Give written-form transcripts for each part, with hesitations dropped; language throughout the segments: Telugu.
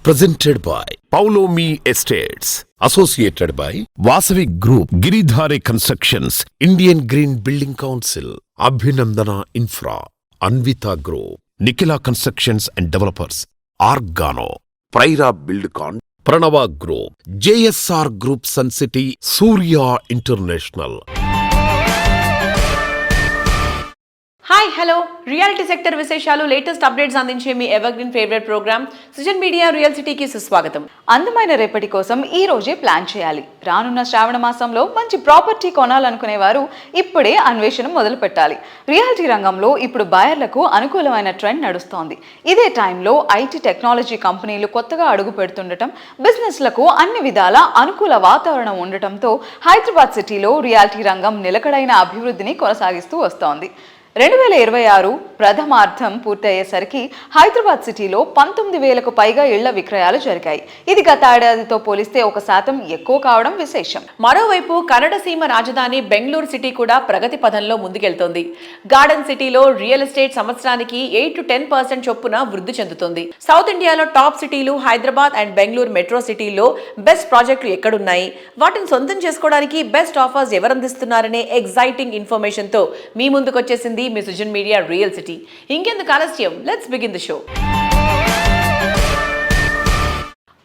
Presented by Paulomi Estates. Associated by Vasavi Group, Giridhare Constructions, Indian Green Building Council, Abhinandana Infra, Anvita Group, Nikila Constructions and Developers, Argano, Praira Buildcon, Pranava Group, JSR Group Sun City, Surya International. Hi hello reality sector విశేషాలు లేటెస్ట్ అప్డేట్స్ అందించే మీ evergreen favourite programme Sujan media real సిటీకి సుస్వాగతం. అందమైన రేపటి కోసం ఈ రోజే ప్లాన్ చేయాలి. రానున్న శ్రావణ మాసంలో మంచి ప్రాపర్టీ కొనాలనుకునే వారు ఇప్పుడే అన్వేషణ మొదలు పెట్టాలి. రియాలిటీ రంగంలో ఇప్పుడు బయర్లకు అనుకూలమైన ట్రెండ్ నడుస్తోంది. ఇదే టైంలో ఐటీ టెక్నాలజీ కంపెనీలు కొత్తగా అడుగు పెడుతుండటం, బిజినెస్లకు అన్ని విధాల అనుకూల వాతావరణం ఉండటంతో హైదరాబాద్ సిటీలో రియాలిటీ రంగం నిలకడైన అభివృద్ధిని కొనసాగిస్తూ వస్తోంది. 2026 ప్రథమార్థం పూర్తయ్యేసరికి హైదరాబాద్ సిటీలో 19,000కు పైగా ఇళ్ల విక్రయాలు జరిగాయి. ఇది గత ఏడాదితో పోలిస్తే 1% ఎక్కువ కావడం విశేషం. మరోవైపు కన్నడ సీమ రాజధాని బెంగళూరు సిటీ కూడా ప్రగతి పథంలో ముందుకెళ్తోంది. గార్డెన్ సిటీలో రియల్ ఎస్టేట్ సంవత్సరానికి 8 to 10% చొప్పున వృద్ధి చెందుతుంది. సౌత్ ఇండియాలో టాప్ సిటీలు హైదరాబాద్ అండ్ బెంగళూరు మెట్రో సిటీల్లో బెస్ట్ ప్రాజెక్టులు ఎక్కడున్నాయి, వాటిని సొంతం చేసుకోవడానికి బెస్ట్ ఆఫర్స్ ఎవరందిస్తున్నారనే ఎగ్జైటింగ్ ఇన్ఫర్మేషన్ తో మీ ముందుకు వచ్చేసింది మీ సుజన్ మీడియా రియల్ సిటీ. ఇంకెందుకు ఆలస్యం, let's begin the show.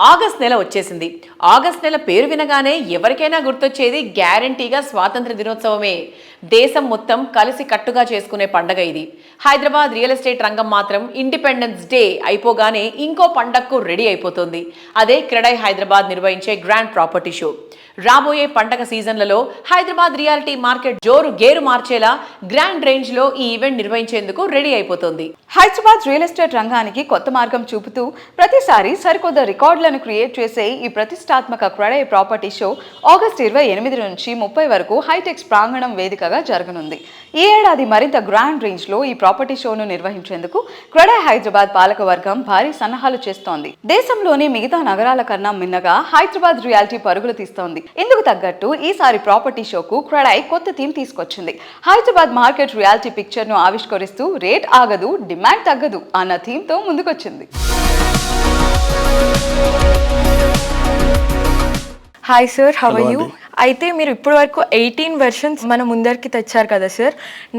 August నెల వచ్చేసింది. ఆగస్ట్ నెల పేరు వినగానే ఎవరికైనా గుర్తొచ్చేది గ్యారంటీగా స్వాతంత్ర దినోత్సవమే. దేశం మొత్తం కలిసి కట్టుగా చేసుకునే పండగ ఇది. హైదరాబాద్ రియల్ ఎస్టేట్ రంగం మాత్రం ఇండిపెండెన్స్ డే అయిపోగానే ఇంకో పండగకు రెడీ అయిపోతుంది. అదే క్రెడై హైదరాబాద్ నిర్వహించే గ్రాండ్ ప్రాపర్టీ షో. రాబోయే పండగ సీజన్లలో హైదరాబాద్ రియాలిటీ మార్కెట్ జోరు గేరు మార్చేలా గ్రాండ్ రేంజ్ లో ఈ ఈవెంట్ నిర్వహించేందుకు రెడీ అయిపోతుంది. హైదరాబాద్ రియల్ ఎస్టేట్ రంగానికి కొత్త మార్గం చూపుతూ ప్రతిసారి సరికొత్త రికార్డులను క్రియేట్ చేసే ఈ ప్రతిష్టాత్మక క్రెడై ప్రాపర్టీ షో ఆగస్టు 28 నుంచి 30 వరకు హైటెక్స్ ప్రాంగణం వేదికగా జరగనుంది. ఈ ఏడాది మరింత గ్రాండ్ రేంజ్ లో ఈ ప్రాపర్టీ షోను నిర్వహించేందుకు క్రెడై హైదరాబాద్ పాలక వర్గం భారీ సన్నాహాలు చేస్తోంది. దేశంలోని మిగతా నగరాల కన్నా మిన్నగా హైదరాబాద్ రియాలిటీ పరుగులు తీస్తోంది. ఇందుకు తగ్గట్టు ఈసారి ప్రాపర్టీ షోకు క్రెడై కొత్త థీమ్ తీసుకొచ్చింది. హైదరాబాద్ మార్కెట్ రియాలిటీ పిక్చర్ ను ఆవిష్కరిస్తూ రేట్ ఆగదు, డిమాండ్ తగ్గదు అన్న థీమ్ తో ముందుకొచ్చింది. Hi sir, how are you? అయితే మీరు ఇప్పటి వరకు 18 వెర్షన్స్ మన ముందరికి తెచ్చారు కదా సార్,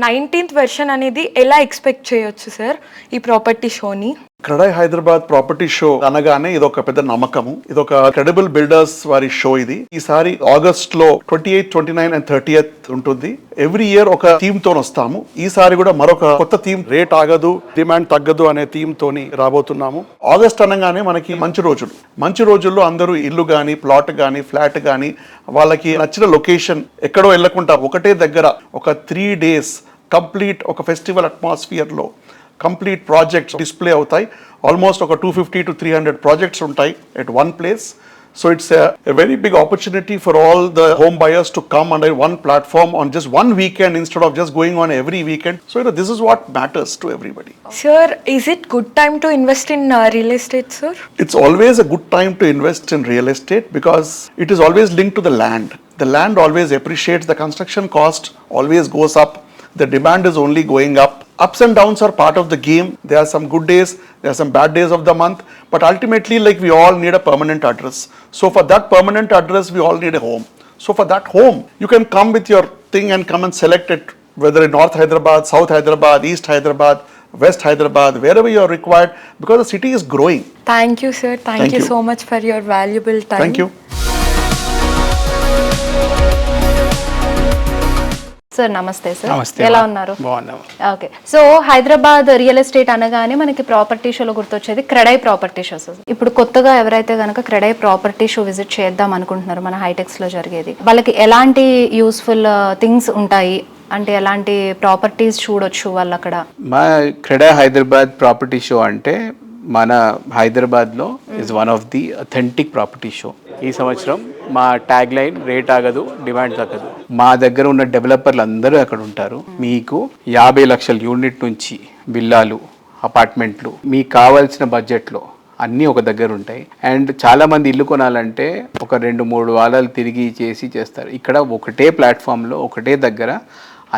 19th వెర్షన్ అనేది ఎలా ఎక్స్పెక్ట్ చేయొచ్చు సార్ ఈ ప్రాపర్టీ షోని? క్రెడై హైదరాబాద్ ప్రాపర్టీ షో అనగానే ఇది ఒక పెద్ద నమ్మకము. ఇది ఒక క్రెడిబుల్ బిల్డర్స్ వారి షో. ఇది ఈసారి ఆగస్ట్ లో 28, 29 and 30th ఉంటుంది. ఎవ్రీ ఇయర్ ఒక థీమ్ తో వస్తాము. ఈసారి కూడా మరొక కొత్త థీమ్, రేట్ ఆగదు, డిమాండ్ తగ్గదు అనే థీమ్ తోని రాబోతున్నాము. ఆగస్ట్ అనగానే మనకి మంచి రోజులు. మంచి రోజుల్లో అందరూ ఇల్లు గానీ, ప్లాట్ గానీ, ఫ్లాట్ గానీ, వాళ్ళకి నచ్చిన లొకేషన్ ఎక్కడో వెళ్ళకుండా ఒకటే దగ్గర ఒక 3 days కంప్లీట్ ఒక ఫెస్టివల్ అట్మాస్ఫియర్ లో కంప్లీట్ ప్రాజెక్ట్స్ డిస్ప్లే అవుతాయి. ఆల్మోస్ట్ ఒక 250 to 300 ప్రాజెక్ట్స్ ఉంటాయి at one place. So it's a very big opportunity for all the home buyers to come under one platform on just one weekend instead of just going on every weekend. So this is what matters to everybody. Sir, is it good time to invest in real estate, sir? It's always a good time to invest in real estate because it is always linked to the land. The land always appreciates, the construction cost always goes up, the demand is only going up. Ups and downs are part of the game. There are some good days, there are some bad days of the month, but ultimately we all need a permanent address. So for that permanent address, we all need a home. So for that home, you can come with your thing and come and select it, whether in North Hyderabad, South Hyderabad, East Hyderabad, West Hyderabad, wherever you are required, because the city is growing. Thank you, sir. Thank you so much for your valuable time. Thank you. Sir నమస్తే సార్. నమస్తే. ఎలా ఉన్నారు? బాగున్నాము. Okay, so Hyderabad real estate అనగానే మనకి ప్రాపర్టీ షోలో గుర్తొచ్చేది క్రెడై ప్రాపర్టీ షోస్. ఇప్పుడు కొత్తగా ఎవరైతే కనుక క్రెడై ప్రాపర్టీ షో విజిట్ చేద్దాం అనుకుంటున్నారో మన హైటెక్స్ లో జరిగేది, వాళ్ళకి ఎలాంటి యూస్ఫుల్ థింగ్స్ ఉంటాయి అంటే ఎలాంటి ప్రాపర్టీస్ చూడొచ్చు వాళ్ళు అక్కడ? మా క్రెడై హైదరాబాద్ ప్రాపర్టీ షో అంటే మన హైదరాబాద్లో is one of the authentic property show. ఈ సంవత్సరం మా ట్యాగ్ లైన్ రేట్ ఆగదు, డిమాండ్ తగ్గదు. మా దగ్గర ఉన్న డెవలపర్లు అందరూ అక్కడ ఉంటారు. మీకు 50 లక్షల యూనిట్ నుంచి విల్లాలు, అపార్ట్మెంట్లు, మీకు కావాల్సిన బడ్జెట్లో అన్నీ ఒక దగ్గర ఉంటాయి. అండ్ చాలామంది ఇల్లు కొనాలంటే ఒక 2-3 వారాలు తిరిగి చేస్తారు. ఇక్కడ ఒకటే ప్లాట్ఫామ్లో ఒకటే దగ్గర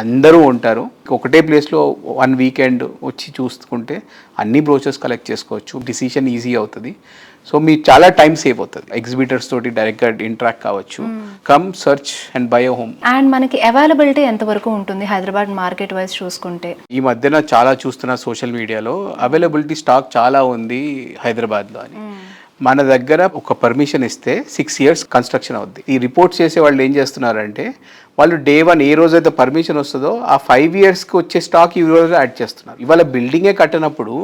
అందరూ ఉంటారు. ఒకటే ప్లేస్లో 1 వీకెండ్ వచ్చి చూసుకుంటే అన్ని బ్రోచర్స్ కలెక్ట్ చేసుకోవచ్చు. డిసిషన్ ఈజీ అవుతుంది. సో మీ చాలా టైం సేవ్ అవుతుంది. ఎగ్జిబిటర్స్ తోటి డైరెక్ట్గా ఇంటరాక్ట్ కావచ్చు. Come search and by a home. And మనకి అవైలబిలిటీ ఎంతవరకు ఉంటుంది హైదరాబాద్ మార్కెట్ వైజ్ చూసుకుంటే? ఈ మధ్యన చాలా చూస్తున్న సోషల్ మీడియాలో అవైలబిలిటీ స్టాక్ చాలా ఉంది హైదరాబాద్లో అని. మన దగ్గర ఒక పర్మిషన్ ఇస్తే 6 years కన్స్ట్రక్షన్ అవుద్ది. ఈ రిపోర్ట్స్ చేసే వాళ్ళు ఏం చేస్తున్నారంటే వాళ్ళు day 1 ఏ రోజైతే పర్మిషన్ వస్తుందో ఆ 5 yearsకి వచ్చే స్టాక్ ఈ రోజు యాడ్ చేస్తున్నారు. ఇవాళ బిల్డింగే కట్టినప్పుడు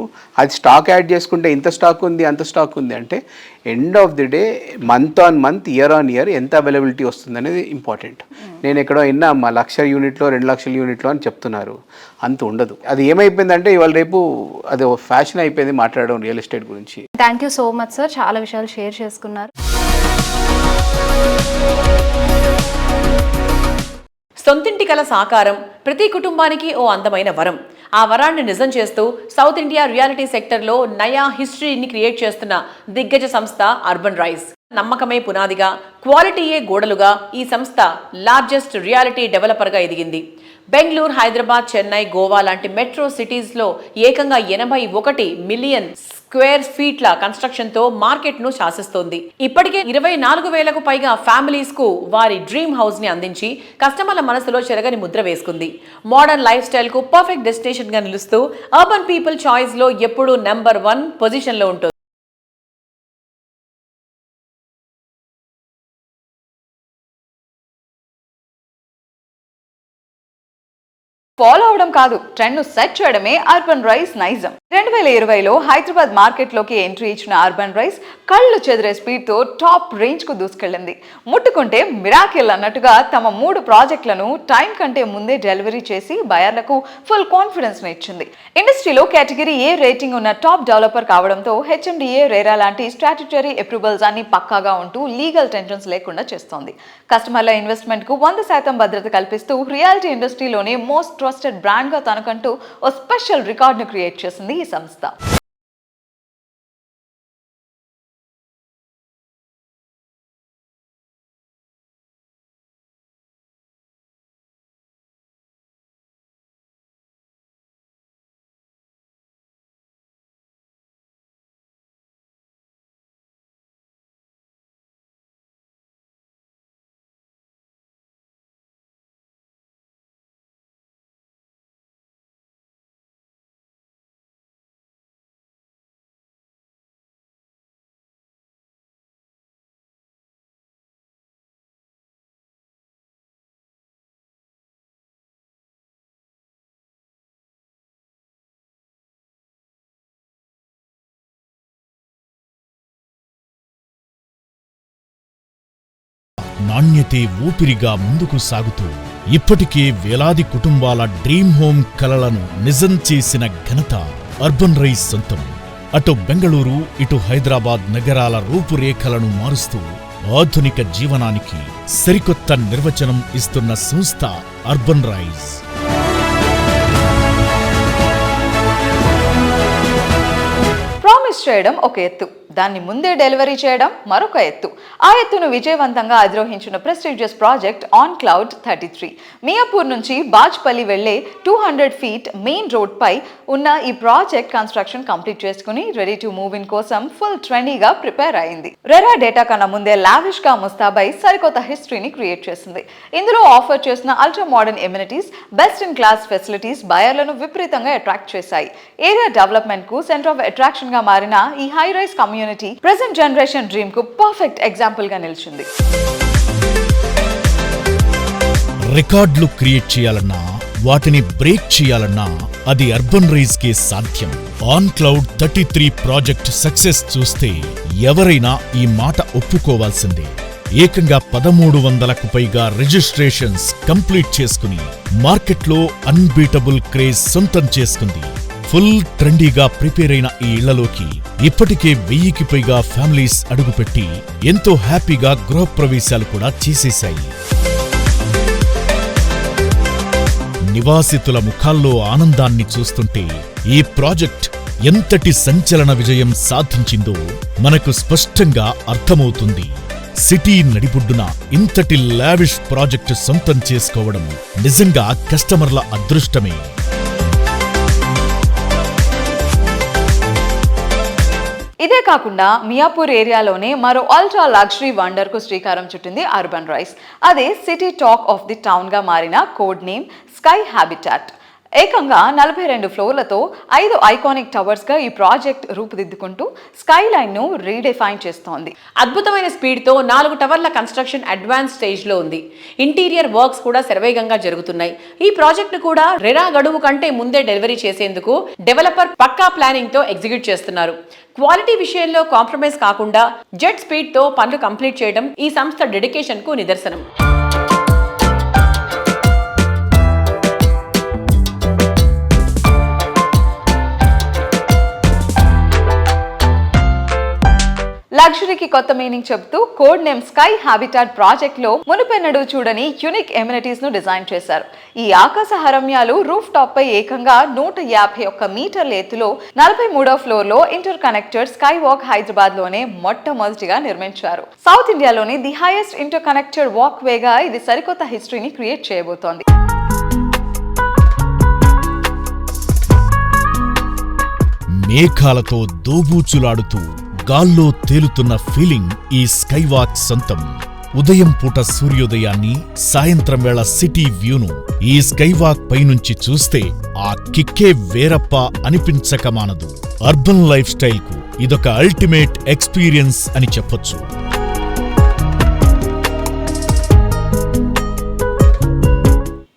అది స్టాక్ యాడ్ చేసుకుంటే ఇంత స్టాక్ ఉంది అంత స్టాక్ ఉంది అంటే end of the day month on month year on year ఎంత అవైలబిలిటీ వస్తుంది అనేది ఇంపార్టెంట్. నేను ఎక్కడో విన్నా 1,00,000 యూనిట్లో 2,00,000 యూనిట్లో అని చెప్తున్నారు. అంత ఉండదు. అది ఏమైపోయిందంటే ఇవాళ రేపు అది ఫ్యాషన్ అయిపోయింది మాట్లాడడం రియల్ ఎస్టేట్ గురించి. Thank you so much sir, చాలా విషయాలు షేర్ చేసుకున్నారు. సొంతింటి కల సాకారం ప్రతి కుటుంబానికి ఓ అందమైన వరం. ఆ వరాన్ని నిజం చేస్తూ సౌత్ ఇండియా రియాలిటీ సెక్టర్లో నయా హిస్టరీని క్రియేట్ చేస్తున్న దిగ్గజ సంస్థ అర్బన్ రైజ్. నమ్మకమే పునాదిగా, క్వాలిటీయే గోడలుగా ఈ సంస్థ లార్జెస్ట్ రియాలిటీ డెవలపర్గా ఎదిగింది. బెంగళూరు, హైదరాబాద్, చెన్నై, గోవా లాంటి మెట్రో సిటీస్లో ఏకంగా 81 మిలియన్ స్క్వేర్ ఫీట్ల కన్స్ట్రక్షన్తో మార్కెట్ను శాసిస్తోంది. ఇప్పటికే 24,000కు పైగా ఫ్యామిలీస్కు వారి డ్రీమ్ హౌస్ని అందించి కస్టమర్ల మనసులో చెరగని ముద్ర వేసుకుంది. మోడర్న్ లైఫ్ స్టైల్కు పర్ఫెక్ట్ డెస్టినేషన్గా నిలుస్తూ అర్బన్ పీపుల్ చాయిస్లో ఎప్పుడూ నెంబర్ 1 పొజిషన్లో ఉంటుంది. ఫాలో అవడం కాదు, ట్రెండ్ను సెట్ చేయడమే అర్బన్ రైస్ నైజం. 2020లో హైదరాబాద్ మార్కెట్లోకి ఎంట్రీ ఇచ్చిన అర్బన్ రైస్ కళ్ళు చెదిరే స్పీడ్తో టాప్ రేంజ్కు దూసుకెళ్లింది. ముట్టుకుంటే మిరాకిల్ అన్నట్టుగా తమ 3 ప్రాజెక్టులను టైం కంటే ముందే డెలివరీ చేసి బయర్లకు ఫుల్ కాన్ఫిడెన్స్ను ఇచ్చింది. ఇండస్ట్రీలో కేటగిరీ ఏ రేటింగ్ ఉన్న టాప్ డెవలపర్ కావడంతో హెచ్ఎండిఏ, రేరా లాంటి స్టాట్యుటరీ అప్రూవల్స్ అన్ని పక్కాగా ఉంటూ లీగల్ టెన్షన్స్ లేకుండా చేస్తోంది. కస్టమర్ల ఇన్వెస్ట్మెంట్కు 100% భద్రత కల్పిస్తూ రియాలిటీ ఇండస్ట్రీలోనే మోస్ట్ ట్రస్టెడ్ బ్రాండ్ గా తనకంటూ ఓ స్పెషల్ రికార్డును క్రియేట్ చేసింది ఈ సంస్థ. నాణ్యతే ఊపిరిగా ముందుకు సాగుతూ ఇప్పటికే వేలాది కుటుంబాల డ్రీమ్ హోమ్ కలలను నిజం చేసిన ఘనత అర్బన్ రైజ్ సొంతం. అటు బెంగళూరు, ఇటు హైదరాబాద్ నగరాల రూపురేఖలను మారుస్తూ ఆధునిక జీవనానికి సరికొత్త నిర్వచనం ఇస్తున్న సంస్థ అర్బన్ రైజ్. ప్రామిస్ చేయడం ఒక ఎత్తు, దాన్ని ముందే డెలివరీ చేయడం మరొక ఎత్తు. ఆ ఎత్తును విజయవంతంగా అధిరోహించిన prestigious project on cloud 33. Miyapur నుంచి బాజ్పల్లి వెళ్లే 200 feet మెయిన్ రోడ్ పై ఉన్న ఈ ప్రాజెక్ట్ కన్స్ట్రక్షన్ కంప్లీట్ చేసుకుని రెడీ టు మూవ్ ఇన్ కోసం ఫుల్ ట్రెండీగా ప్రిపేర్ అయింది. రెరా డేటా కన్నా ముందే లావిష్ గా ముస్తాబై సరికొత్త హిస్టరీని క్రియేట్ చేసింది. ఇందులో ఆఫర్ చేసిన ultra modern amenities, best in class facilities బయర్లను విపరీతంగా అట్రాక్ట్ చేశాయి. ఏరియా డెవలప్మెంట్ కు సెంటర్ ఆఫ్ అట్రాక్షన్ గా మారిన ఈ high rise community present generation dream కు పర్ఫెక్ట్ ఎగ్జాంపుల్ గా నిలిచింది. రికార్డులు క్రియేట్ చేయాలన్నా, వాటిని బ్రేక్ చేయాలన్నా అది అర్బన్ రైజ్ కే సాధ్యం. ఆన్ క్లౌడ్ 33 ప్రాజెక్ట్ సక్సెస్ చూస్తే ఎవరైనా ఈ మాట ఒప్పుకోవాల్సిందే. ఏకంగా 1300కు పైగా రిజిస్ట్రేషన్స్ కంప్లీట్ చేసుకుని మార్కెట్లో అన్బీటబుల్ క్రేజ్ సొంతం చేసుకుంది. ఫుల్ ట్రెండీగా ప్రిపేర్ అయిన ఈ ఇళ్లలోకి ఇప్పటికే 1000కి పైగా ఫ్యామిలీస్ అడుగుపెట్టి ఎంతో హ్యాపీగా గృహప్రవేశాలు కూడా చేసేశాయి. నివాసితుల ముఖాల్లో ఆనందాన్ని చూస్తుంటే ఈ ప్రాజెక్ట్ ఎంతటి సంచలన విజయం సాధించిందో మనకు స్పష్టంగా అర్థమవుతుంది. సిటీ నడిబొడ్డున ఇంతటి లావిష్ ప్రాజెక్టు సొంతం చేసుకోవడం నిజంగా కస్టమర్ల అదృష్టమే. ఇదే కాకుండా మియాపూర్ ఏరియాలోనే మరో అల్ట్రా లగ్జరీ వండర్ కు శ్రీకారం చుట్టింది అర్బన్ రైస్. అదే city talk of the town గా మారిన కోడ్ నేమ్ స్కై హ్యాబిటాట్. ఏకంగా 42 ఫ్లోర్లతో 5 ఐకానిక్ టవర్స్ గా ఈ ప్రాజెక్ట్ రూపుదిద్దుకుంటూ స్కై లైన్ ను రీడిఫైన్ చేస్తోంది. అద్భుతమైన స్పీడ్ తో 4 టవర్ల కన్స్ట్రక్షన్ అడ్వాన్స్ స్టేజ్ లో ఉంది. ఇంటీరియర్ వర్క్స్ కూడా శరవేగంగా జరుగుతున్నాయి. ఈ ప్రాజెక్ట్ ను కూడా రెరా గడువు కంటే ముందే డెలివరీ చేసేందుకు డెవలపర్ పక్కా ప్లానింగ్ తో ఎగ్జిక్యూట్ చేస్తున్నారు. క్వాలిటీ విషయంలో కాంప్రమైజ్ కాకుండా జెట్ స్పీడ్ తో పనులు కంప్లీట్ చేయడం ఈ సంస్థ డెడికేషన్ కు నిదర్శనం. లగ్జరీకి కొత్త మీనింగ్ చెబుతూ code name sky habitat project లో మునుపెన్నడూ చూడని యూనిక్ ఎమ్యూనిటీస్ ను డిజైన్ చేశారు. ఈ ఆకాశ హరమ్యాలు రూఫ్ టాప్ పై ఏకంగా 151 మీటర్ల ఎత్తులో 43వ ఫ్లోర్ లో interconnected sky walk Hyderabad లోనే మొట్టమొదటిగా నిర్మించారు. సౌత్ ఇండియాలోని the highest interconnected walk వేగా ఇది సరికొత్త హిస్టరీని క్రియేట్ చేయబోతోంది. మేఘాలతో దోబూచులాడుతూ గాల్లో తేలుతున్న ఫీలింగ్ ఈ స్కైవాక్ సొంతం. ఉదయం పూట సూర్యోదయాన్ని, సాయంత్రం వేళ సిటీ వ్యూను ఈ స్కైవాక్ పైనుంచి చూస్తే ఆ కిక్కే వేరప్ప అనిపించక మానదు. అర్బన్ లైఫ్ స్టైల్ కు ఇదొక అల్టిమేట్ ఎక్స్పీరియన్స్ అని చెప్పొచ్చు.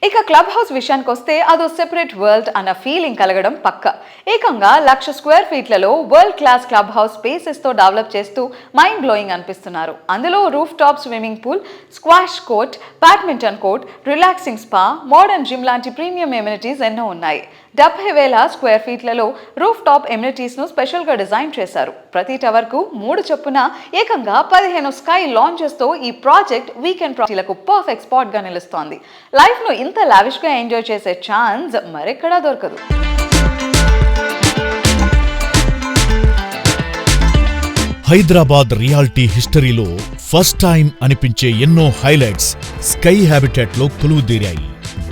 ఇక క్లబ్ హౌస్ విషయానికి వస్తే అదో సెపరేట్ వరల్డ్ అన్న ఫీలింగ్ కలగడం పక్క. ఏకంగా 1,00,000 స్క్వేర్ ఫీట్లలో world class club house spaces తో డెవలప్ చేస్తూ మైండ్ బ్లోయింగ్ అనిపిస్తున్నారు. అందులో roof top swimming pool, squash court, badminton court, relaxing spa, modern gym లాంటి ప్రీమియం ఎమ్యూనిటీస్ ఎన్నో ఉన్నాయి. 70,000 స్క్వేర్ ఫీట్లలో రూఫ్ టాప్ ఎమ్యూనిటీస్ ను స్పెషల్ గా డిజైన్ చేశారు. ప్రతి టవర్ కు 3 చొప్పున ఏకంగా 15 స్కై లాంచెస్ తో ఈ ప్రాజెక్ట్ వీకెండ్ పార్టీలకు పర్ఫెక్ట్ స్పాట్ గా నిలుస్తోంది. లైఫ్ ను ఇంత లావిష్ గా ఎంజాయ్ చేసే ఛాన్స్ మరెక్కడా దొరకదు. హైదరాబాద్ రియాలిటీ హిస్టరీలో ఫస్ట్ టైం అనిపించే ఎన్నో హైలైట్స్ స్కై హ్యాబిటాట్ లో కొలువుదీరాయి.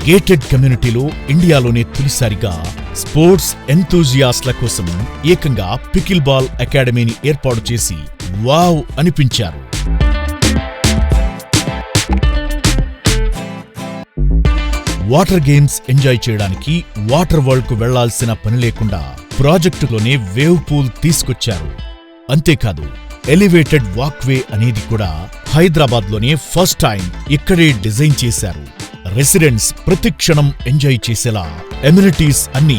గేటెడ్ కమ్యూనిటీలో ఇండియాలోనే తొలిసారిగా స్పోర్ట్స్ ఎంతూజియాస్ట్ల కోసం ఏకంగా పికిల్ బాల్ అకాడమీని ఏర్పాటు చేసి వావ్ అనిపించారు. వాటర్ గేమ్స్ ఎంజాయ్ చేయడానికి వాటర్ వరల్డ్ కు వెళ్లాల్సిన పని లేకుండా ప్రాజెక్టులోనే వేవ్ పూల్ తీసుకొచ్చారు. అంతేకాదు ఎలివేటెడ్ వాక్వే అనేది కూడా హైదరాబాద్ లోనే ఫస్ట్ టైం ఇక్కడే డిజైన్ చేశారు. రెసిడెంట్స్ ప్రతి క్షణం ఎంజాయ్ చేసేలా ఎమ్యూనిటీస్ అన్ని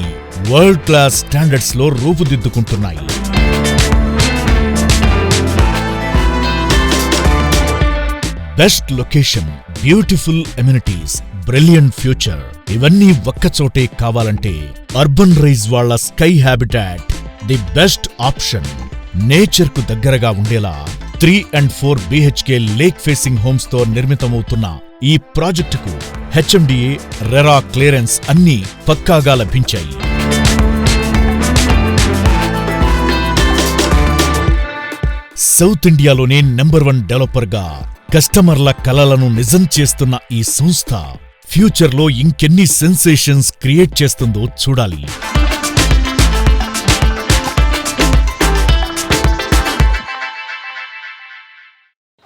వరల్డ్ క్లాస్ స్టాండర్డ్స్ లో రూపుదిద్దుకుంటున్నాయి. Best location, beautiful amenities, brilliant future ఇవన్నీ ఒక్కచోటే కావాలంటే అర్బన్ రైజ్ వాళ్ళ sky habitat the best option. Nature కు దగ్గరగా ఉండేలా 3 and 4 BHK lake facing homes తో నిర్మితమవుతున్న ఈ ప్రాజెక్టుకు HMDA, రెరా క్లియరెన్స్ అన్నీ పక్కాగా లభించాయి. సౌత్ ఇండియాలోనే నెంబర్ 1 డెవలపర్గా కస్టమర్ల కలలను నిజం చేస్తున్న ఈ సంస్థ ఫ్యూచర్లో ఇంకెన్ని సెన్సేషన్స్ క్రియేట్ చేస్తుందో చూడాలి.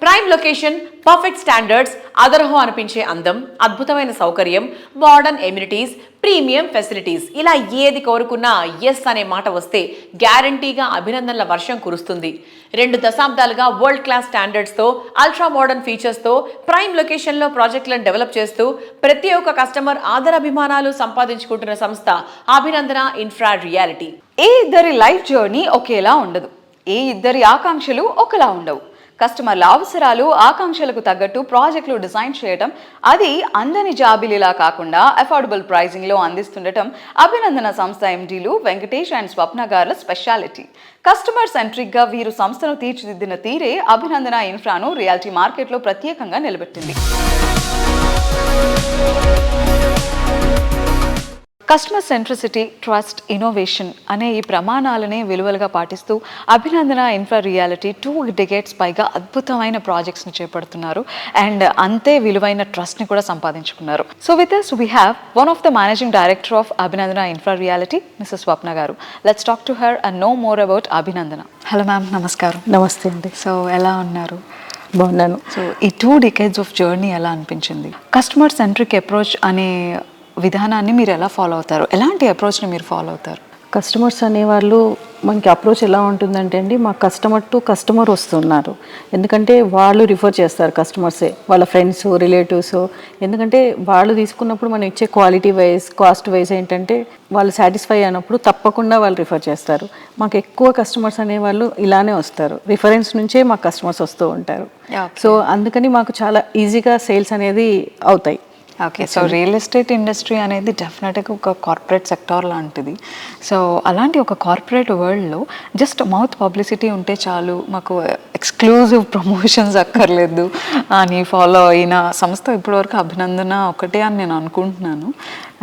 ప్రైమ్ లొకేషన్, పర్ఫెక్ట్ స్టాండర్డ్స్, అదరహో అనిపించే అందం, అద్భుతమైన సౌకర్యం, మోడర్న్ ఎమ్యూనిటీస్, ప్రీమియం ఫెసిలిటీస్ ఇలా ఏది కోరుకున్నా ఎస్ అనే మాట వస్తే గ్యారంటీగా అభినందనల వర్షం కురుస్తుంది. 2 దశాబ్దాలుగా వరల్డ్ క్లాస్ స్టాండర్డ్స్తో, అల్ట్రా మోడర్న్ ఫీచర్స్తో ప్రైమ్ లొకేషన్లో ప్రాజెక్టులను డెవలప్ చేస్తూ ప్రతి ఒక్క కస్టమర్ ఆదరాభిమానాలు సంపాదించుకుంటున్న సంస్థ అభినందన ఇన్ఫ్రా రియాలిటీ. ఏ ఇద్దరి లైఫ్ జర్నీ ఒకేలా ఉండదు, ఏ ఇద్దరి ఆకాంక్షలు ఒకలా ఉండవు. కస్టమర్ల అవసరాలు, ఆకాంక్షలకు తగ్గట్టు ప్రాజెక్టులు డిజైన్ చేయడం, అది అందని జాబిలిలా కాకుండా అఫోర్డబుల్ ప్రైజింగ్లో అందిస్తుండటం అభినందన సంస్థ ఎండీలు వెంకటేష్ అండ్ స్వప్న గార్ల స్పెషాలిటీ. కస్టమర్ సెంట్రిక్గా వీరు సంస్థను తీర్చిదిద్దిన తీరే అభినందన ఇన్ఫ్రాను రియాలిటీ మార్కెట్లో ప్రత్యేకంగా నిలబెట్టింది. కస్టమర్ సెంట్రిసిటీ, ట్రస్ట్, ఇన్నోవేషన్ అనే ఈ ప్రమాణాలనే విలువలుగా పాటిస్తూ అభినందన ఇన్ఫ్రా రియాలిటీ 2 decades పైగా అద్భుతమైన ప్రాజెక్ట్స్ని చేపడుతున్నారు అండ్ అంతే విలువైన ట్రస్ట్ని కూడా సంపాదించుకున్నారు. So with us we have one of the managing director of Abhinandana infra realty, Mrs Swapna garu. Let's talk to her and know more about Abhinandana. Hello ma'am, నమస్కారం. నమస్తే అండి. సో ఎలా ఉన్నారు? బాగున్నాను. సో ఈ 2 decades ఆఫ్ జర్నీ ఎలా అనిపించింది? కస్టమర్ సెంట్రిక్ అప్రోచ్ అనే విధానాన్ని మీరు ఎలా ఫాలో అవుతారు? ఎలాంటి అప్రోచ్ని మీరు ఫాలో అవుతారు? కస్టమర్స్ అనేవాళ్ళు మనకి అప్రోచ్ ఎలా ఉంటుందంటే అండి, మా కస్టమర్ టు కస్టమర్ వస్తున్నారు. ఎందుకంటే వాళ్ళు రిఫర్ చేస్తారు, కస్టమర్సే వాళ్ళ ఫ్రెండ్స్, రిలేటివ్స్. ఎందుకంటే వాళ్ళు తీసుకున్నప్పుడు మనం ఇచ్చే క్వాలిటీ వైజ్, కాస్ట్ వైజ్ ఏంటంటే వాళ్ళు సాటిస్ఫై అయినప్పుడు తప్పకుండా వాళ్ళు రిఫర్ చేస్తారు. మాకు ఎక్కువ కస్టమర్స్ అనేవాళ్ళు ఇలానే వస్తారు, రిఫరెన్స్ నుంచే మాకు కస్టమర్స్ వస్తూ ఉంటారు. సో అందుకని మాకు చాలా ఈజీగా సేల్స్ అనేది అవుతాయి. Okay, so real estate industry అనేది డెఫినెట్గా ఒక కార్పొరేట్ సెక్టార్ లాంటిది. సో అలాంటి ఒక కార్పొరేట్ వరల్డ్లో జస్ట్ మౌత్ పబ్లిసిటీ ఉంటే చాలు, మాకు ఎక్స్క్లూజివ్ ప్రమోషన్స్ అక్కర్లేదు అని ఫాలో అయిన సంస్థ ఇప్పటివరకు అభినందన ఒకటే అని నేను అనుకుంటున్నాను.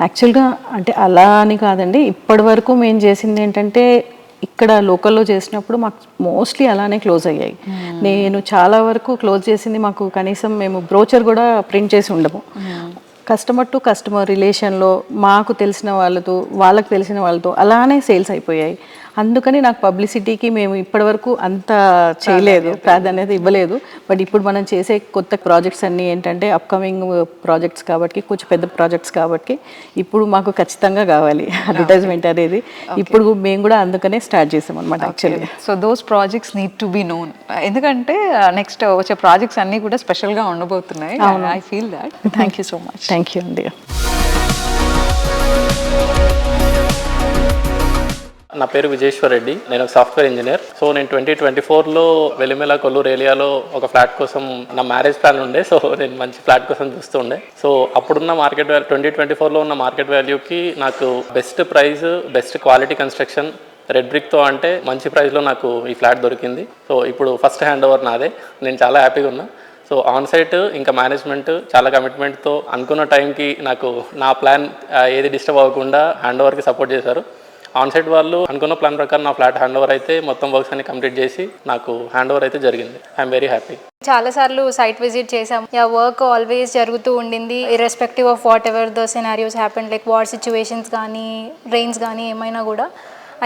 యాక్చువల్గా అంటే అలా అని కాదండి, ఇప్పటి వరకు మేము చేసింది ఏంటంటే ఇక్కడ లోకల్లో చేసినప్పుడు మాకు మోస్ట్లీ అలానే క్లోజ్ అయ్యాయి. నేను చాలా వరకు క్లోజ్ చేసింది మాకు కనీసం మేము బ్రోచర్ కూడా ప్రింట్ చేసి ఉండము. కస్టమర్ టు కస్టమర్ రిలేషన్లో మాకు తెలిసిన వాళ్ళతో, వాళ్ళకి తెలిసిన వాళ్ళతో అలానే సేల్స్ అయిపోయాయి. అందుకని నాకు పబ్లిసిటీకి మేము ఇప్పటివరకు అంత చేయలేదు, ప్రాధాన్యత ఇవ్వలేదు. బట్ ఇప్పుడు మనం చేసే కొత్త ప్రాజెక్ట్స్ అన్నీ ఏంటంటే అప్కమింగ్ ప్రాజెక్ట్స్ కాబట్టి, కొంచెం పెద్ద ప్రాజెక్ట్స్ కాబట్టి ఇప్పుడు మాకు ఖచ్చితంగా కావాలి అడ్వర్టైజ్మెంట్ అనేది. ఇప్పుడు మేము కూడా అందుకనే స్టార్ట్ చేసాం అనమాట actually. So those projects need to be known, ఎందుకంటే నెక్స్ట్ వచ్చే ప్రాజెక్ట్స్ అన్నీ కూడా స్పెషల్గా ఉండబోతున్నాయి. I feel that. Thank you so much. Thank you అండి. నా పేరు విజయేశ్వర్ రెడ్డి, నేను సాఫ్ట్వేర్ ఇంజనీర్. సో నేను 2024లో వెలిమెల కొల్లూరు ఏరియాలో ఒక ఫ్లాట్ కోసం నా మ్యారేజ్ ప్లాన్ ఉండే. సో నేను మంచి ఫ్లాట్ కోసం చూస్తుండే. సో అప్పుడున్న మార్కెట్ వాల్యూ 2024లో ఉన్న మార్కెట్ వాల్యూకి నాకు best price, best quality construction red బ్రిక్తో అంటే మంచి ప్రైస్లో నాకు ఈ ఫ్లాట్ దొరికింది. సో ఇప్పుడు ఫస్ట్ హ్యాండ్ ఓవర్ నాదే. నేను చాలా హ్యాపీగా ఉన్నా. సో ఆన్ సైట్ ఇంకా మేనేజ్మెంట్ చాలా కమిట్మెంట్తో అనుకున్న టైంకి నాకు నా ప్లాన్ ఏది డిస్టర్బ్ అవ్వకుండా హ్యాండ్ ఓవర్కి సపోర్ట్ చేశారు. ఆన్ సైట్ వాళ్ళు అనుకున్న ప్లాన్ ప్రకారం నా ఫ్లాట్ హ్యాండ్ ఓవర్ అయితే మొత్తం వర్క్స్ అన్ని కంప్లీట్ చేసి నాకు హ్యాండ్ ఓవర్ అయితే జరిగింది. I'm very happy. చాలాసార్లు సైట్ విజిట్ చేసాం. వర్క్ ఆల్వేస్ జరుగుతూ ఉండింది, irrespective of what ever the scenarios happen, like war situations కానీ, రెయిన్స్ కానీ ఏమైనా కూడా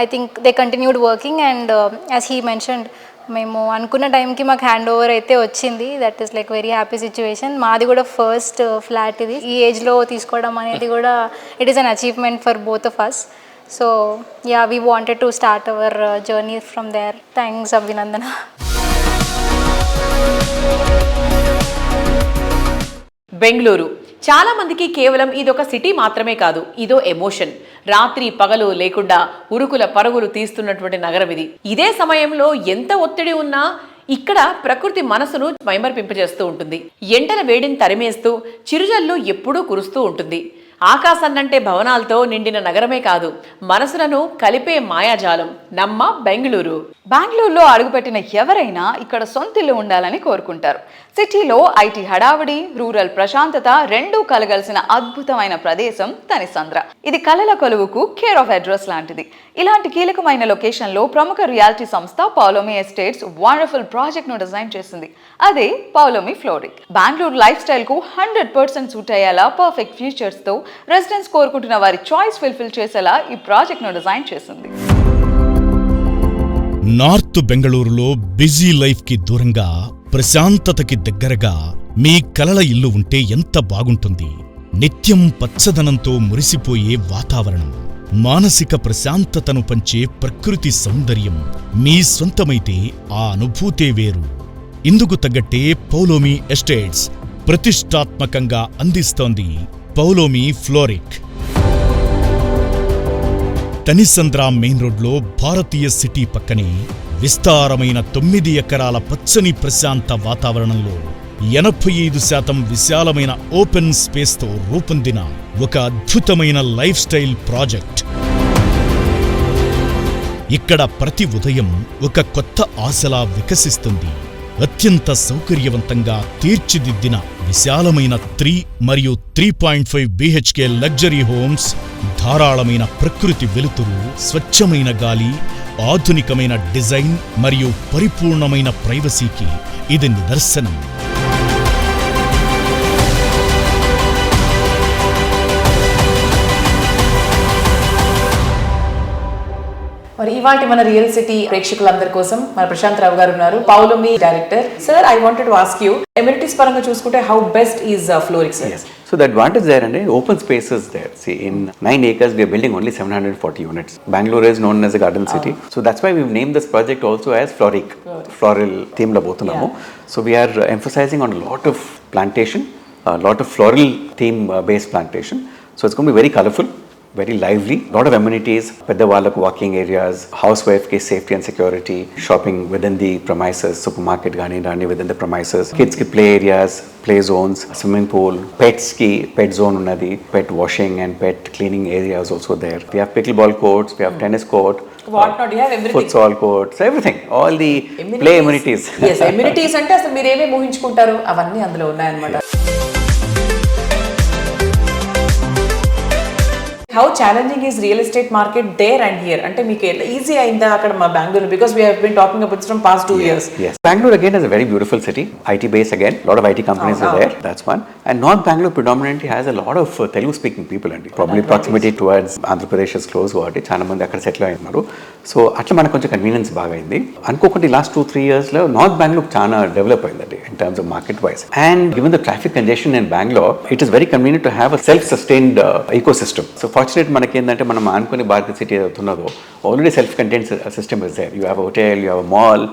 I think they continued working. And as he mentioned, మేము అనుకున్న టైంకి మాకు హ్యాండ్ ఓవర్ అయితే వచ్చింది. That is like very happy situation. మాది కూడా ఫస్ట్ ఫ్లాట్ ఇది. ఈ ఏజ్లో తీసుకోవడం అనేది కూడా it is an achievement for both of us. So yeah, we wanted to start our journey from there. Thanks Abhinandana. Bengaluru చాలా మందికి కేవలం ఇదొక సిటీ మాత్రమే కాదు, ఇదో ఎమోషన్. రాత్రి పగలు లేకుండా ఉరుకుల పరుగులు తీస్తున్నటువంటి నగరం ఇది. ఇదే సమయంలో ఎంత ఒత్తిడి ఉన్నా ఇక్కడ ప్రకృతి మనసును మైమరిపింపజేస్తూ ఉంటుంది. ఎండల వేడిని తరిమేస్తూ చిరుజల్లు ఎప్పుడూ కురుస్తూ ఉంటుంది. ఆకాశాన్నంటే భవనాలతో నిండిన నగరమే కాదు, మనసులను కలిపే మాయాజాలం నమ్మ బెంగళూరు. బెంగళూరులో అడుగుపెట్టిన ఎవరైనా ఇక్కడ సొంతిల్లు ఉండాలని కోరుకుంటారు. సిటీలో ఐటీ హడావిడి, రూరల్ ప్రశాంతత రెండూ కలగలిసిన అద్భుతమైన ప్రదేశం తనిసంద్ర. ఇది కలల కొలువుకు కేర్ ఆఫ్ అడ్రస్ లాంటిది. ఇలాంటి కీలకమైన లొకేషన్లో ప్రముఖ రియాలిటీ సంస్థ పౌలోమి ఎస్టేట్స్ వండర్ఫుల్ ప్రాజెక్ట్ ను డిజైన్ చేసింది. అదే Paulomi fluoric. Bengaluru life style కు 100% సూట్ అయ్యేలా పర్ఫెక్ట్ ఫీచర్స్ తో రెసిడెంట్స్ కోరుకుంటున్న వారి చాయిస్ ఫుల్ఫిల్ చేసేలా ఈ ప్రాజెక్ట్ ను డిజైన్ చేసింది. నార్త్ బెంగళూరులో బిజీ లైఫ్ కి దూరంగా, ప్రశాంతతకి దగ్గరగా మీ కలల ఇల్లు ఉంటే ఎంత బాగుంటుంది. నిత్యం పచ్చదనంతో మురిసిపోయే వాతావరణం, మానసిక ప్రశాంతతను పంచే ప్రకృతి సౌందర్యం మీ సొంతమైతే ఆ అనుభూతే వేరు. ఇందుకు తగ్గట్టే పౌలోమి ఎస్టేట్స్ ప్రతిష్టాత్మకంగా అందిస్తోంది పౌలోమి ఫ్లోరిక్. తనిసంద్ర మెయిన్ రోడ్లో భారతీయ సిటీ పక్కనే విస్తారమైన 9 ఎకరాల పచ్చని ప్రశాంత వాతావరణంలో 85% విశాలమైన ఓపెన్ స్పేస్తో రూపొందిన ఒక అద్భుతమైన లైఫ్ స్టైల్ ప్రాజెక్ట్. ఇక్కడ ప్రతి ఉదయం ఒక కొత్త ఆశలా వికసిస్తుంది. అత్యంత సౌకర్యవంతంగా తీర్చిదిద్దిన విశాలమైన 3 మరియు 3.5 BHK లగ్జరీ హోమ్స్ ధారాళమైన ప్రకృతి వెలుతురు, స్వచ్ఛమైన గాలి, ఆధునికమైన డిజైన్ మరియు పరిపూర్ణమైన ప్రైవసీకి ఇది నిదర్శనం. మరి ఇవాటి మన రియల్ సిటీ ప్రేక్షకులందరి కోసం మన ప్రశాంత్ రావు గారు ఉన్నారు, Paulomi director. Sir, I wanted to ask you, amenities పరంగా చూసుకుంటే how best is flooring sir? So the advantage there and open spaces there. See, in 9 acres we are building only 740 units. Bangalore is known as a garden city. So that's why we've named this project also as Floric. Floral theme la bothunnamu. So we are emphasizing on a lot of plantation, a lot of floral theme based plantation. So it's going to be very colorful, very lively, lot of amenities, peddavalak walking areas, housewife ki safety and security, shopping within the premises, supermarket gani within the premises, kids ki play areas, play zones, swimming pool, pets ki pet zone unnadi, pet washing and pet cleaning areas also there. We have pickleball courts, we have tennis court, what not, you have everything, futsal courts, everything, all the play amenities. Yes, amenities ante asalu meer eme ఊహించుకుంటారు avanni అందులో ఉన్నాయి అన్నమాట. How challenging is real estate market there and here? Ante meeku easy ayinda akkada ma Bangalore, because we have been talking about this from past 2 years. Yes, Bangalore again is a very beautiful city, IT base again, lot of IT companies are there, that's one. And North Bangalore predominantly has a lot of Telugu speaking people and probably proximity towards Andhra Pradesh is close కాబట్టి చాలా మంది అక్కడ సెటిల్ అయినారు. సో అట్లా మనకు కొంచెం కన్వీనియన్స్ బాగా అయింది. అనుకోకుండా లాస్ట్ 2-3 years లో నార్త్ బెంగళూరు చాలా డెవలప్ అయిందండి in terms of market wise. And given the traffic congestion in Bengaluru, it is very convenient to have a self sustained ecosystem. So fortunate మనకి ఏంటంటే మనం అనుకుని భారత సిటీ ఏదవుతున్నదో already self contained system is there. You have hotel, you have mall,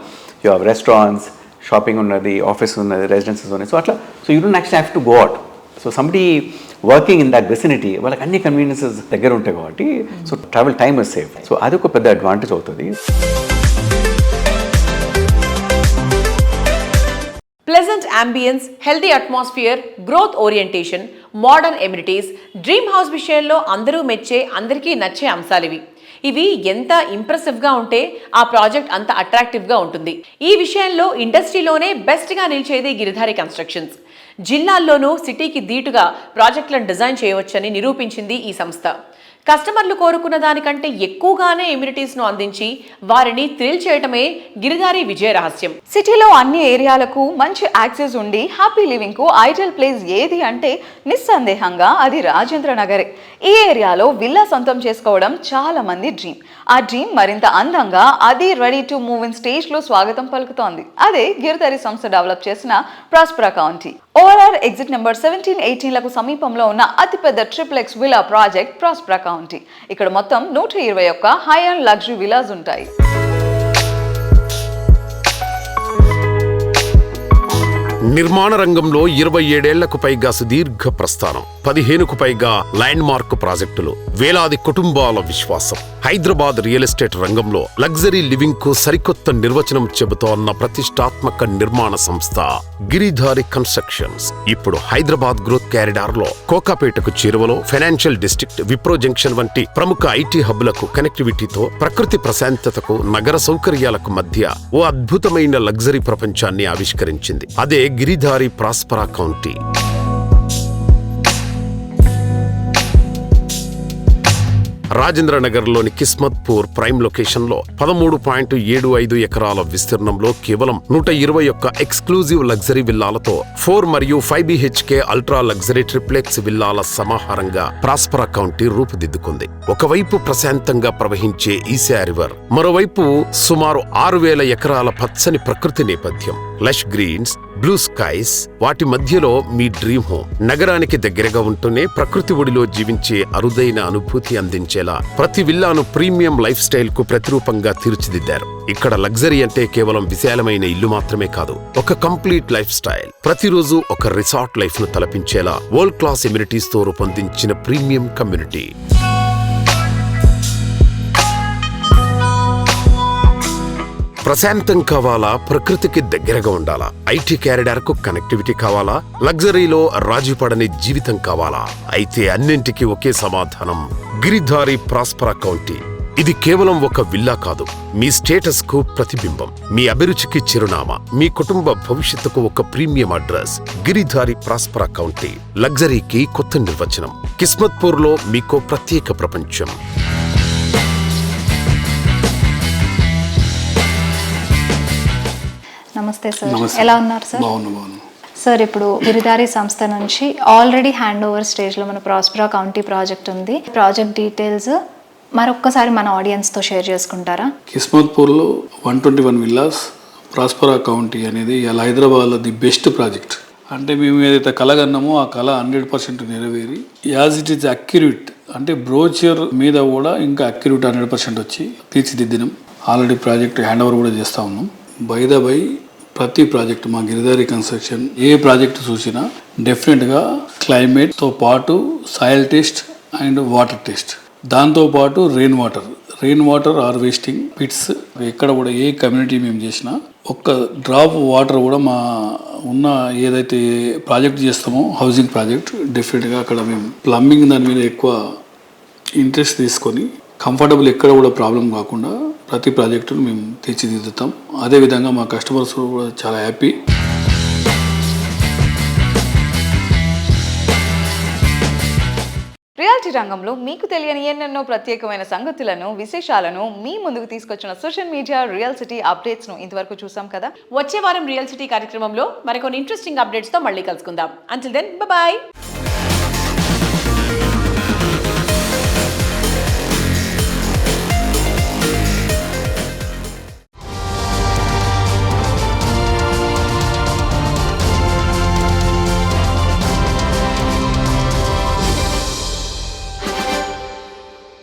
you have restaurants, shopping ఉన్నది, ఆఫీస్ ఉన్నది, రెసిడెన్సెస్ ఉన్నాయి. సో అట్లా so you don't actually have to go out. So somebody working in that vicinity వాళ్ళకి అన్ని కన్వీనియన్సెస్ దగ్గర ఉంటాయి కాబట్టి so travel time is safe. So అది ఒక పెద్ద అడ్వాంటేజ్ అవుతుంది. Pleasant ambience, healthy atmosphere, growth orientation, modern amenities, dream house విషయంలో అందరూ మెచ్చే, అందరికీ నచ్చే అంశాలివి. ఇవి ఎంత ఇంప్రెసివ్గా ఉంటే ఆ ప్రాజెక్ట్ అంత అట్రాక్టివ్గా ఉంటుంది. ఈ విషయంలో ఇండస్ట్రీలోనే బెస్ట్గా నిలిచేది గిరిధారి కన్స్ట్రక్షన్స్. జిల్లాల్లోనూ సిటీకి ధీటుగా ప్రాజెక్టులను డిజైన్ చేయవచ్చని నిరూపించింది ఈ సంస్థ. కస్టమర్లు కోరుకున్న దానికంటే ఎక్కువగానే ఎమ్యూనిటీస్ను అందించి వారిని థ్రిల్ చేయటమే గిరిధారి విజయ రహస్యం. సిటీలో అన్ని ఏరియాలకు మంచి యాక్సెస్ ఉండి హ్యాపీ లివింగ్ కు ఐడియల్ ప్లేస్ ఏది అంటే నిస్సందేహంగా అది రాజేంద్ర నగరే. ఈ ఏరియాలో విల్లా సొంతం చేసుకోవడం చాలా మంది డ్రీమ్. ఆ డ్రీమ్ మరింత అందంగా అది ready to move in stage లో స్వాగతం పలుకుతోంది. అదే గిరిధారి సంస్థ డెవలప్ చేసిన Prospera County. ORR exit number 17-18లకు సమీపంలో ఉన్న అతిపెద్ద triplex villa project Prospera County. ఇక్కడ మొత్తం 121 హై అండ్ లగ్జరీ విలాస్ ఉంటాయి. నిర్మాణ రంగంలో 27 ఏళ్లకు పైగా సుదీర్ఘ ప్రస్థానం, 15కు పైగా ల్యాండ్ మార్క్ ప్రాజెక్టులు, వేలాది కుటుంబాల విశ్వాసం. హైదరాబాద్ రియల్ ఎస్టేట్ రంగంలో లగ్జరీ లివింగ్ కు సరికొత్త నిర్వచనం చెబుతోన్న ప్రతిష్టాత్మక నిర్మాణ సంస్థ గిరిధారి కన్స్ట్రక్షన్స్. ఇప్పుడు హైదరాబాద్ గ్రోత్ కారిడార్ లో కోకాపేటకు చేరువలో ఫైనాన్షియల్ డిస్ట్రిక్ట్, విప్రో జంక్షన్ వంటి ప్రముఖ ఐటీ హబ్లకు కనెక్టివిటీతో ప్రకృతి ప్రశాంతతకు, నగర సౌకర్యాలకు మధ్య ఓ అద్భుతమైన లగ్జరీ ప్రపంచాన్ని ఆవిష్కరించింది. అదే గిరిధారి ప్రాస్పరా కౌంటీ. రాజేంద్ర నగర్లోని కిస్మత్పూర్ ప్రైమ్ లొకేషన్ లో 13.75 ఎకరాల విస్తీర్ణంలో కేవలం 121 ఎక్స్క్లూజివ్ లగ్జరీ విల్లాలతో 4 మరియు 5 BHK అల్ట్రా లగ్జరీ ట్రిప్లెక్స్ విల్లాల సమాహారంగా ప్రాస్పరా కౌంటీ రూపుదిద్దుకుంది. ఒకవైపు ప్రశాంతంగా ప్రవహించే ఈశా రివర్, మరోవైపు సుమారు 6,000 ఎకరాల పచ్చని ప్రకృతి నేపథ్యం, లష్ గ్రీన్స్, బ్లూ స్కైస్, వాటి మధ్యలో మీ డ్రీమ్ హోమ్. నగరానికి దగ్గరగా ఉంటూనే ప్రకృతి ఒడిలో జీవించే అరుదైన అనుభూతి అందించేలా ప్రతి విల్లాను ప్రీమియం లైఫ్ స్టైల్ కు ప్రతిరూపంగా తీర్చిదిద్దారు. ఇక్కడ లగ్జరీ అంటే కేవలం విశాలమైన ఇల్లు మాత్రమే కాదు, ఒక కంప్లీట్ లైఫ్ స్టైల్. ప్రతిరోజు ఒక రిసార్ట్ లైఫ్ ను తలపించేలా వరల్డ్ క్లాస్ ఎమ్యూనిటీస్ తో రూపొందించిన ప్రీమియం కమ్యూనిటీ. ప్రశాంతం కావాలా, ప్రకృతికి దగ్గరగా ఉండాలా, ఐటీ క్యారిడార్ కు కనెక్టివిటీ కావాలా, లగ్జరీలో రాజీపడని జీవితం కావాలా? అయితే అన్నింటికీ ఒకే సమాధానం, గిరిధారి ప్రాస్పరా కౌంటీ. ఇది కేవలం ఒక విల్లా కాదు, మీ స్టేటస్ కు ప్రతిబింబం, మీ అభిరుచికి చిరునామా, మీ కుటుంబ భవిష్యత్తుకు ఒక premium address. Giridhari Prospera County లగ్జరీకి కొత్త నిర్వచనం. కిస్మత్పూర్ లో మీకో ప్రత్యేక ప్రపంచం. నమస్తే సార్, ఎలా ఉన్నారు సార్? సార్, ఇప్పుడు గిరిధారి సంస్థ నుంచి ఆల్రెడీ హ్యాండ్ ఓవర్ స్టేజ్లో మన ప్రాస్పరా కౌంటీ ప్రాజెక్ట్ ఉంది. ప్రాజెక్ట్ డీటెయిల్స్ మరొక్కసారి మన ఆడియన్స్తో షేర్ చేసుకుంటారా? కిస్మత్పూర్లో 121 విల్లాస్ ప్రాస్పరా కౌంటీ అనేది ఇలా హైదరాబాద్లో ది బెస్ట్ ప్రాజెక్ట్. అంటే మేము ఏదైతే కలగన్నామో ఆ కళ 100% నెరవేరి యాజ్ ఇట్ ఈజ్ అక్యురేట్, అంటే బ్రోచర్ మీద కూడా ఇంకా అక్యురేట్ 100% వచ్చి తీర్చిదిద్దినాం. ఆల్రెడీ ప్రాజెక్ట్ హ్యాండ్ ఓవర్ కూడా చేస్తూ ఉన్నాం. బై ద బై ప్రతి ప్రాజెక్ట్ మా గిరిధారి కన్స్ట్రక్షన్ ఏ ప్రాజెక్ట్ చూసినా డెఫినెట్గా క్లైమేట్తో పాటు soil test and water test, దాంతోపాటు రెయిన్ వాటర్ హార్వెస్టింగ్ పిట్స్. ఎక్కడ కూడా ఏ కమ్యూనిటీ మేము చేసినా ఒక్క డ్రాప్ వాటర్ కూడా మా ఉన్న ఏదైతే ప్రాజెక్ట్ చేస్తామో హౌసింగ్ ప్రాజెక్ట్, డెఫినెట్గా అక్కడ మేము ప్లంబింగ్ దాని మీద ఎక్కువ ఇంట్రెస్ట్ తీసుకొని కంఫర్టబుల్ ఎక్కడ కూడా ప్రాబ్లం కాకుండా ప్రతి ప్రాజెక్టును మేము తీర్చిదిద్దుతాం. అదేవిధంగా మా కస్టమర్స్ కూడా చాలా హ్యాపీ. రియాలిటీ రంగంలో మీకు తెలియని ఎన్నెన్నో ప్రత్యేకమైన సంగతులను, విశేషాలను మీ ముందుకు తీసుకొచ్చిన సోషల్ మీడియా రియల్ సిటీ అప్డేట్స్ను ఇంతవరకు చూసాం కదా. వచ్చే వారం రియల్ సిటీ కార్యక్రమంలో మరికొన్ని ఇంట్రెస్టింగ్ అప్డేట్స్తో మళ్ళీ కలుసుకుందాం. Until then, bye.